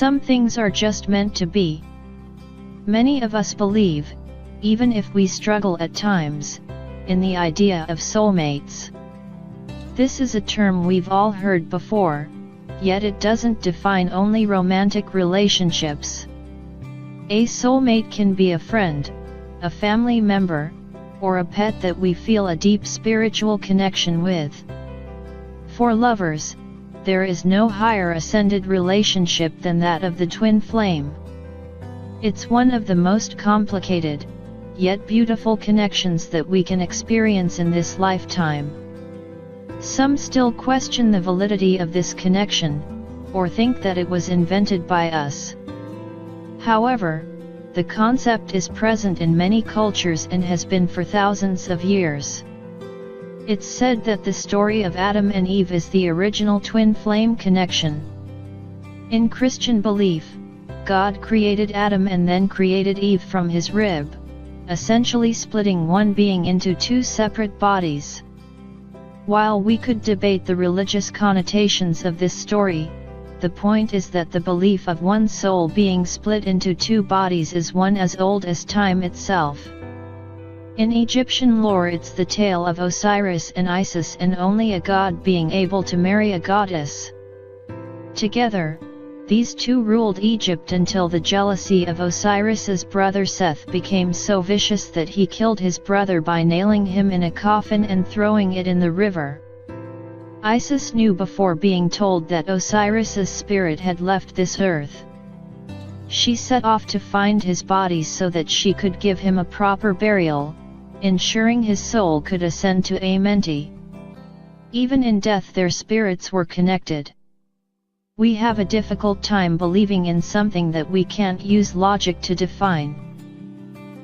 Some things are just meant to be. Many of us believe, even if we struggle at times, in the idea of soulmates. This is a term we've all heard before, yet it doesn't define only romantic relationships. A soulmate can be a friend, a family member, or a pet that we feel a deep spiritual connection with. For lovers, there is no higher ascended relationship than that of the twin flame. It's one of the most complicated, yet beautiful connections that we can experience in this lifetime. Some still question the validity of this connection, or think that it was invented by us. However, the concept is present in many cultures and has been for thousands of years. It's said that the story of Adam and Eve is the original twin flame connection. In Christian belief, God created Adam and then created Eve from his rib, essentially splitting one being into two separate bodies. While we could debate the religious connotations of this story, the point is that the belief of one soul being split into two bodies is one as old as time itself. In Egyptian lore, it's the tale of Osiris and Isis, and only a god being able to marry a goddess. Together, these two ruled Egypt until the jealousy of Osiris's brother Seth became so vicious that he killed his brother by nailing him in a coffin and throwing it in the river. Isis knew before being told that Osiris's spirit had left this earth. She set off to find his body so that she could give him a proper burial, ensuring his soul could ascend to Amenti. Even in death their spirits were connected. We have a difficult time believing in something that we can't use logic to define.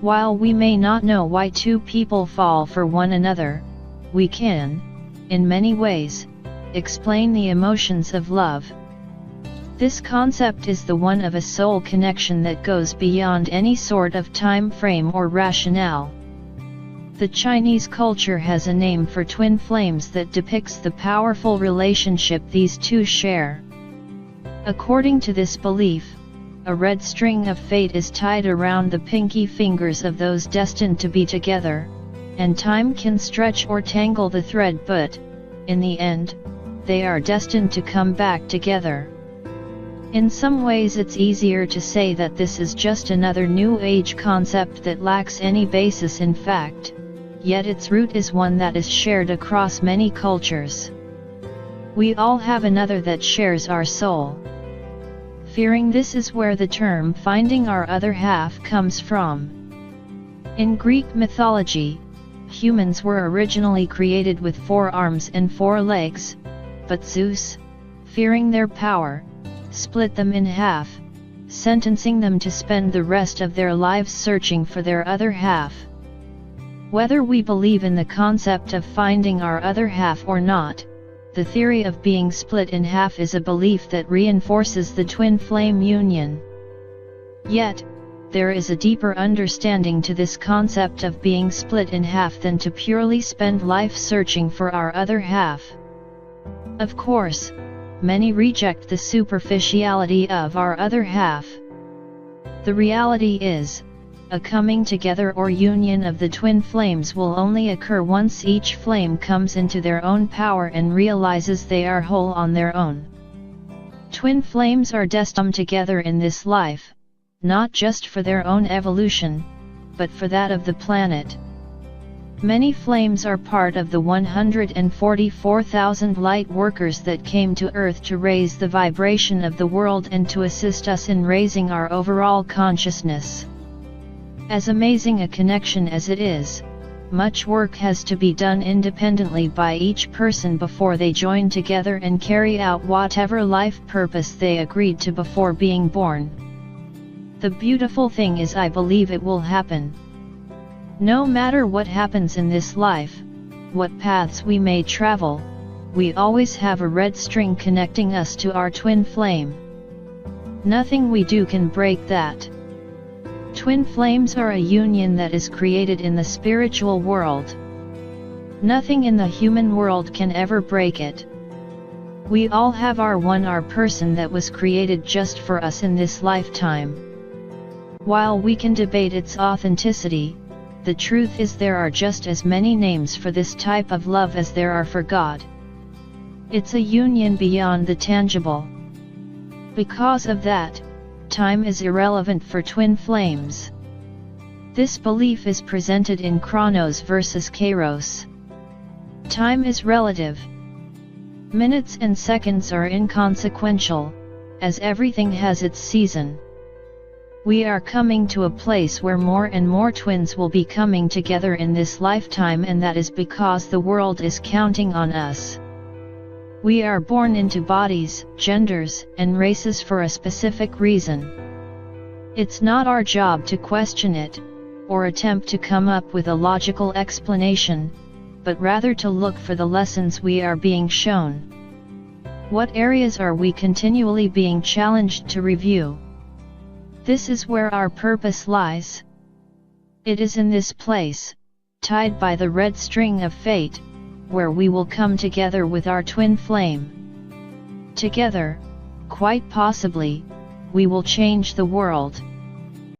While we may not know why two people fall for one another, we can, in many ways, explain the emotions of love. This concept is the one of a soul connection that goes beyond any sort of time frame or rationale. The Chinese culture has a name for twin flames that depicts the powerful relationship these two share. According to this belief, a red string of fate is tied around the pinky fingers of those destined to be together, and time can stretch or tangle the thread, but, in the end, they are destined to come back together. In some ways it's easier to say that this is just another New Age concept that lacks any basis in fact, yet its root is one that is shared across many cultures. We all have another that shares our soul. Fearing this is where the term finding our other half comes from. In Greek mythology, humans were originally created with 4 arms and 4 legs, but Zeus, fearing their power, split them in half, sentencing them to spend the rest of their lives searching for their other half. Whether we believe in the concept of finding our other half or not, the theory of being split in half is a belief that reinforces the twin flame union. Yet, there is a deeper understanding to this concept of being split in half than to purely spend life searching for our other half. Of course, many reject the superficiality of our other half. The reality is, a coming together or union of the twin flames will only occur once each flame comes into their own power and realizes they are whole on their own. Twin flames are destined together in this life, not just for their own evolution, but for that of the planet. Many flames are part of the 144,000 light workers that came to Earth to raise the vibration of the world and to assist us in raising our overall consciousness. As amazing a connection as it is, much work has to be done independently by each person before they join together and carry out whatever life purpose they agreed to before being born. The beautiful thing is, I believe it will happen. No matter what happens in this life, what paths we may travel, we always have a red string connecting us to our twin flame. Nothing we do can break that. Twin flames are a union that is created in the spiritual world. Nothing in the human world can ever break it. We all have our person that was created just for us in this lifetime. While we can debate its authenticity, the truth is there are just as many names for this type of love as there are for God. It's a union beyond the tangible. Because of that, time is irrelevant for twin flames. This belief is presented in Chronos versus Kairos. Time is relative. Minutes and seconds are inconsequential, as everything has its season. We are coming to a place where more and more twins will be coming together in this lifetime, and that is because the world is counting on us. We are born into bodies, genders, and races for a specific reason. It's not our job to question it, or attempt to come up with a logical explanation, but rather to look for the lessons we are being shown. What areas are we continually being challenged to review? This is where our purpose lies. It is in this place, tied by the red string of fate, where we will come together with our twin flame. Together, quite possibly, we will change the world.